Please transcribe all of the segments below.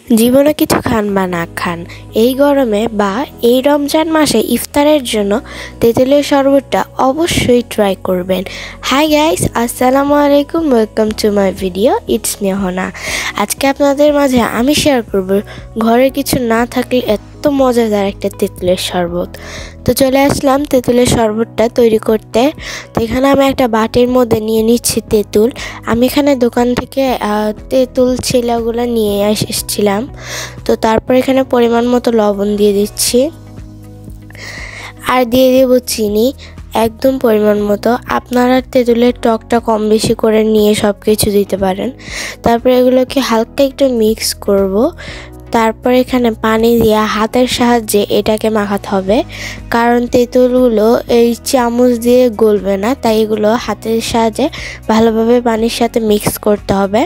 জীবনে কিছু খান বা না খান, এই গরমে বা এই রমজান মাসে ইফতারের জন্য তেঁতুলের শরবতটা অবশ্যই ট্রাই করবেন। হাই গাইস, আসসালামু আলাইকুম, welcome to my video, it's নেহনা। আজকে আপনাদের মাঝে আমি শেয়ার করব ঘরে কিছু না থাকলে এত মজাদার একটা তেঁতুলের শরবত। তো চলে আসলাম তেঁতুলের শরবতটা তৈরি করতে। তো এখানে আমি একটা বাটির মধ্যে নিয়ে নিচ্ছি তেঁতুল। আমি এখানে দোকান থেকে তেঁতুল ছিলাগুলো নিয়ে এসেছিলাম। তো তারপর এখানে পরিমাণ মতো লবণ দিয়ে দিচ্ছি, আর দিয়ে দেব চিনি একদম পরিমাণ মতো। আপনারা তেঁতুলের টকটা কম বেশি করে নিয়ে সব কিছু দিতে পারেন। তারপর এগুলোকে হালকা একটু মিক্স করব। তারপর এখানে পানি দিয়ে হাতের সাহায্যে এটাকে মাখাতে হবে, কারণ তেঁতুলগুলো এই চামচ দিয়ে গলবে না, তাই এগুলো হাতের সাহায্যে ভালোভাবে পানির সাথে মিক্স করতে হবে।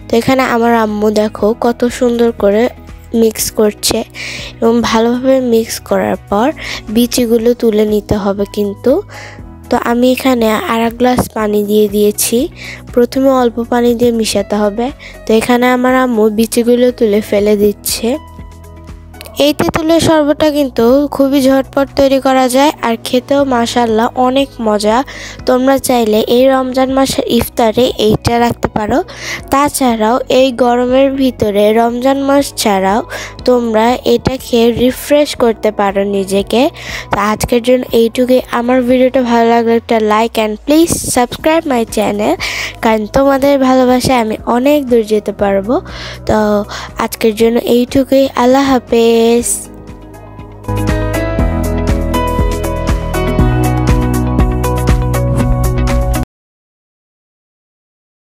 তো এখানে আমার আম্মু দেখো কত সুন্দর করে মিক্স করছে, এবং ভালোভাবে মিক্স করার পর বিচিগুলো তুলে নিতে হবে কিন্তু। তো আমি এখানে আরেক গ্লাস পানি দিয়ে দিয়েছি। প্রথমে অল্প পানি দিয়ে মিশাতে হবে। তো এখানে আমার আম্মু বিচিগুলো তুলে ফেলে দিচ্ছে। এই তেঁতুলের শরবতটা কিন্তু খুবই ঝটপট তৈরি করা যায়, আর খেতেও মাশাআল্লাহ অনেক মজা। তোমরা চাইলে এই রমজান মাসের ইফতারে এইটা রাখতে পারো। তাছাড়াও এই গরমের ভিতরে রমজান মাস ছাড়াও তোমরা এটা খেয়ে রিফ্রেশ করতে পারো নিজেকে। তো আজকের জন্য এইটুকুই। আমার ভিডিওটা ভালো লাগলে একটা like and please subscribe my channel, কারণ তোমাদের ভালোবাসায় আমি অনেক দূর যেতে পারবো। তো আজকের জন্য এইটুকুই। আল্লাহ হাফেজ।